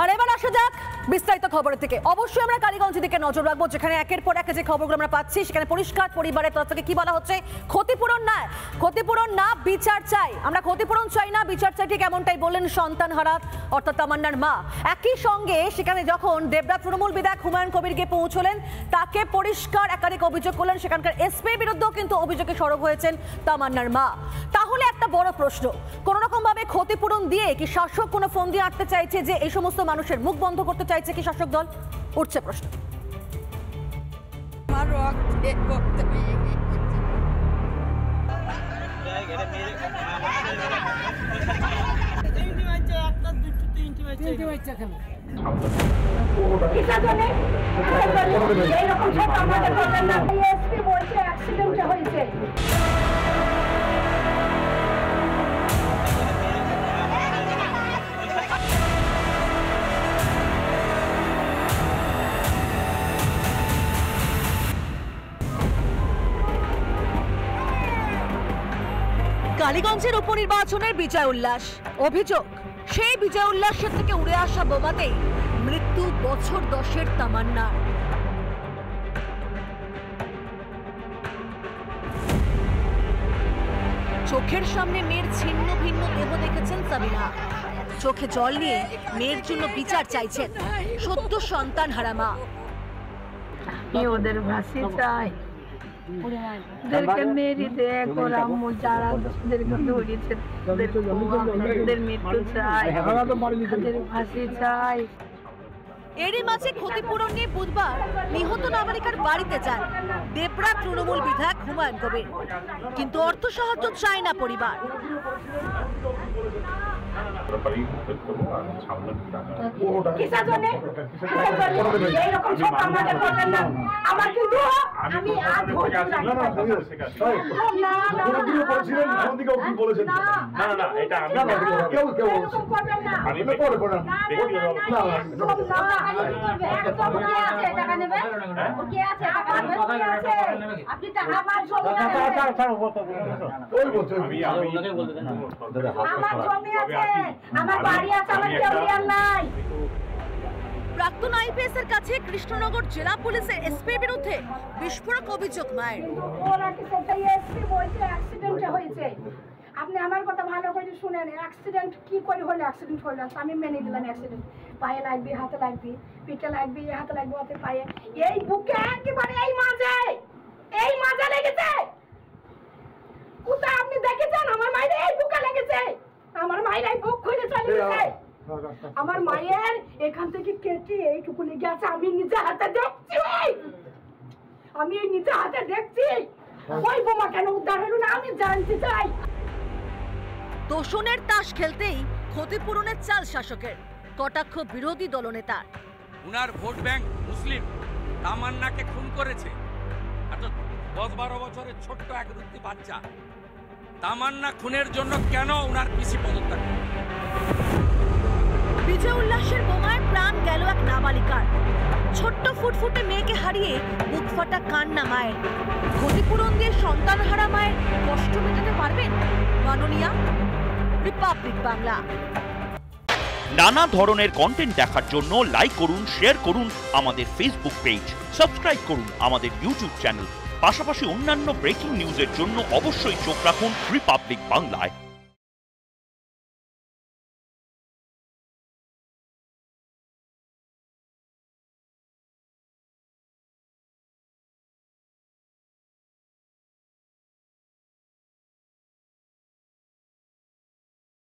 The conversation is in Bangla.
আর এবার আসা যাক বিস্তারিত খবরের দিকে। অবশ্যই আমরা কালীগঞ্জের দিকে নজর রাখবো, যেখানে একের পর এক যে খবরগুলো আমরা পাচ্ছি সেখানে পরিষ্কার পরিবারের তরফ থেকে কি বলা হচ্ছে, ক্ষতিপূরণ না বিচার চাই। আমরা ক্ষতিপূরণ চাই না বিচার চাই, ঠিক এমনটাই বললেন সন্তানহারা অর্থাৎ তামান্নার মা। একই সঙ্গে সেখানে যখন দেবরা তৃণমূল বিধায়ক হুমায়ুন কবির গিয়ে পৌঁছলেন, তাকে পরিষ্কার একাধিক অভিযোগ করলেন। সেখানকার এসপির বিরুদ্ধেও কিন্তু অভিযোগে সরব হয়েছেন তামান্নার মা। তাহলে একটা বড় প্রশ্ন, কোন রকম ভাবে ক্ষতিপূরণ দিয়ে কি শাসক কোনো ফোন দিয়ে আটতে চাইছে, যে এই সমস্ত মানুষের মুখ বন্ধ করতে চাইছে কি শাসক দল? উঠছে প্রশ্ন। কালীগঞ্জের উপনির্বাচনের বিজয় উল্লাস, অভিযোগ সেই বিজয় উল্লাসের থেকে উড়ে আসা বোমাতেই মৃত্যু বছর 10-এর তামান্না। চোখের সামনে মেয়ের ছিন্ন ভিন্ন দেহ দেখেছেন সাবিনা। চোখে জল নিয়ে মেয়ের জন্য বিচার চাইছেন সদ্য সন্তান হারা মা। ওদের ভাসি চাই, ওদেরকে মেরে দেখ, ওরা আম্মু যারা ওদেরকে ধরেছে ওদের মৃত্যু চাই, ওদের ফাঁসি চাই। এরই মাঝে ক্ষতিপূরণ নিয়ে বুধবার নিহত নাবালিকার বাড়িতে যান দেবরা তৃণমূল বিধায়ক হুমায়ুন কবির, কিন্তু অর্থ সাহায্য চায় না পরিবার। প্রাক্তন আইপিএস এর কাছে কৃষ্ণনগর জেলা পুলিশের এসপি বিরুদ্ধে বিস্ফোরক অভিযোগ মায়ের। আপনি আমার কথা ভালো করে শুনেন, অ্যাক্সিডেন্ট কি করে হলো? অ্যাক্সিডেন্ট হলো, আমি মেনে দিলাম অ্যাক্সিডেন্ট। পায়ে লাগবে, হাতে লাগবে, পিঠে লাগবে, হাতে লাগবে, হাতে পায়ে, এই বুকে একেবারে এই মাঝে লেগেছে। কোথায় আপনি দেখেছেন আমার মায়ের এই বুকে লেগেছে? আমার মায়ের এই বুক খুলে চলে গেছে। আমার মায়ের এখান থেকে কেটে এইটুকু লেগে আছে, আমি নিজে হাতে দেখছি, ওই বোমা কেন উদ্ধার হলো না আমি জানতে চাই। তোষণের তাস খেলতেই ক্ষতিপূরণের চাল শাসকের, কটাক্ষ বিরোধী দলনেতা। উনার ভোট ব্যাংক মুসলিম, তামান্নাকে খুন করেছে। 10-12 বছরের ছোট্ট এক রুটি বাচ্চা, তামান্না খুনের জন্য কেন উনার পিসি পদত্যাগ? বিজয় উল্লাসের বোমায় প্রাণ গেল এক নাবালিকার। ছোট্ট ফুটফুটে মেয়েকে হারিয়ে বুক ফাটা কান্না মায়ের। ক্ষতিপূরণ দিয়ে সন্তান হারা মায়ের কষ্ট মেটাতে পারবেন মাননীয়া? রিপাবলিক বাংলা। নানা ধরনের কন্টেন্ট দেখার জন্য লাইক করুন, শেয়ার করুন আমাদের ফেসবুক পেজ, সাবস্ক্রাইব করুন আমাদের ইউটিউব চ্যানেল। পাশাপাশি অন্যান্য ব্রেকিং নিউজের জন্য অবশ্যই চোখ রাখুন রিপাবলিক বাংলায়।